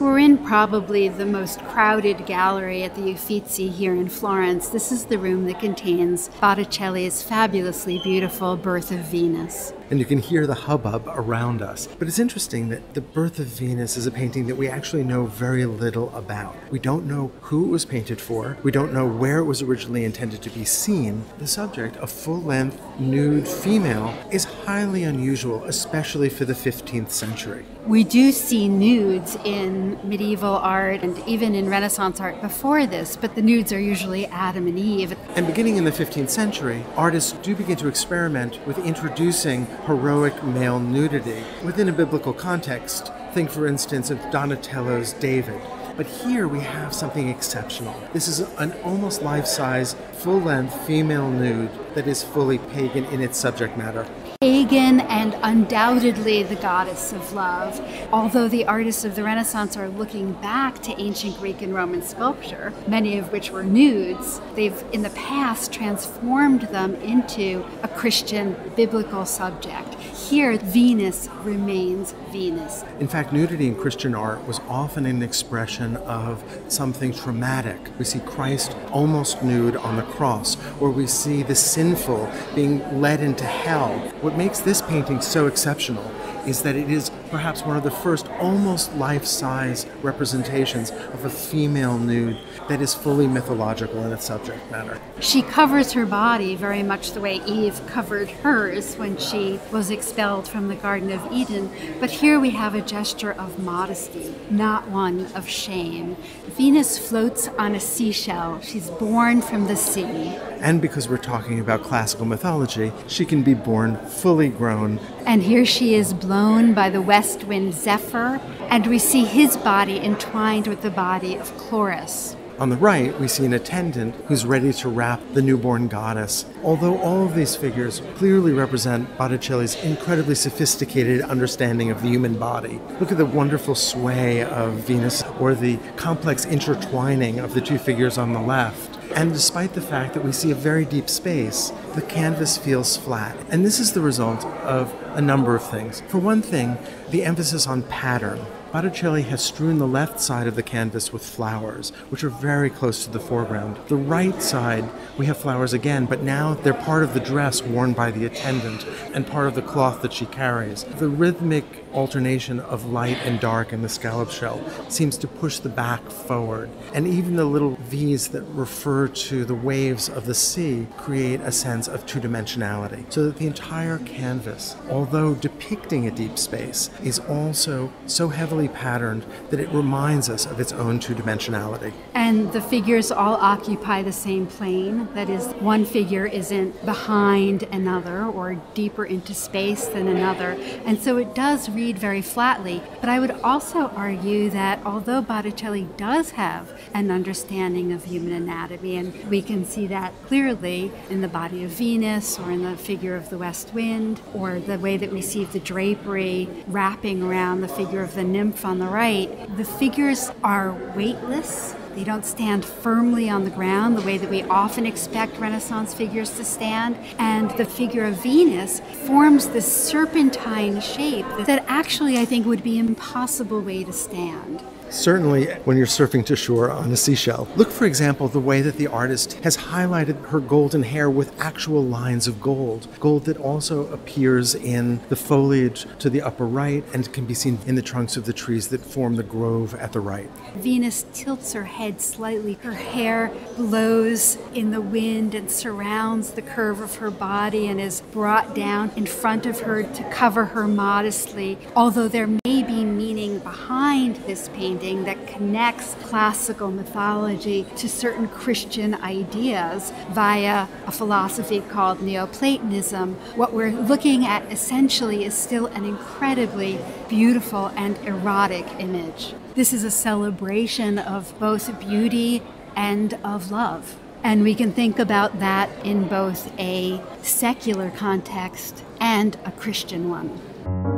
we're in probably the most crowded gallery at the Uffizi here in Florence. This is the room that contains Botticelli's fabulously beautiful Birth of Venus. And you can hear the hubbub around us. But it's interesting that the Birth of Venus is a painting that we actually know very little about. We don't know who it was painted for. We don't know where it was originally intended to be seen. The subject, a full-length, nude female, is highly unusual, especially for the 15th century. We do see nudes in medieval art and even in Renaissance art before this, but the nudes are usually Adam and Eve. And beginning in the 15th century, artists do begin to experiment with introducing heroic male nudity within a biblical context. Think, for instance, of Donatello's David. But here we have something exceptional. This is an almost life-size, full-length female nude that is fully pagan in its subject matter. Pagan and undoubtedly the goddess of love. Although the artists of the Renaissance are looking back to ancient Greek and Roman sculpture, many of which were nudes, they've in the past transformed them into a Christian biblical subject. Here, Venus remains Venus. In fact, nudity in Christian art was often an expression of something traumatic. We see Christ almost nude on the cross, or we see the sinful being led into hell. What makes this painting so exceptional is that it is perhaps one of the first almost life-size representations of a female nude that is fully mythological in its subject matter. She covers her body very much the way Eve covered hers when she was expelled from the Garden of Eden, but here we have a gesture of modesty, not one of shame. Venus floats on a seashell. She's born from the sea. And because we're talking about classical mythology, she can be born fully grown. And here she is blown by the west wind Zephyr, and we see his body entwined with the body of Chloris. On the right, we see an attendant who's ready to wrap the newborn goddess. Although all of these figures clearly represent Botticelli's incredibly sophisticated understanding of the human body. Look at the wonderful sway of Venus, or the complex intertwining of the two figures on the left. And despite the fact that we see a very deep space, the canvas feels flat. And this is the result of a number of things. For one thing, the emphasis on pattern. Botticelli has strewn the left side of the canvas with flowers, which are very close to the foreground. The right side, we have flowers again, but now they're part of the dress worn by the attendant and part of the cloth that she carries. The rhythmic alternation of light and dark in the scallop shell seems to push the back forward. And even the little V's that refer to the waves of the sea create a sense of two-dimensionality. So that the entire canvas, although depicting a deep space, is also so heavily patterned that it reminds us of its own two-dimensionality. And the figures all occupy the same plane. That is, one figure isn't behind another or deeper into space than another. And so it does read very flatly. But I would also argue that although Botticelli does have an understanding of human anatomy, and we can see that clearly in the body of Venus or in the figure of the west wind, or the way that we see the drapery wrapping around the figure of the nymph on the right, the figures are weightless. They don't stand firmly on the ground the way that we often expect Renaissance figures to stand. And the figure of Venus forms this serpentine shape that actually I think would be an impossible way to stand. Certainly when you're surfing to shore on a seashell. Look, for example, the way that the artist has highlighted her golden hair with actual lines of gold. Gold that also appears in the foliage to the upper right and can be seen in the trunks of the trees that form the grove at the right. Venus tilts her head slightly. Her hair blows in the wind and surrounds the curve of her body and is brought down in front of her to cover her modestly. Although there may be meaning behind this painting that connects classical mythology to certain Christian ideas via a philosophy called Neoplatonism, what we're looking at essentially is still an incredibly beautiful and erotic image. This is a celebration of both beauty and of love. And we can think about that in both a secular context and a Christian one.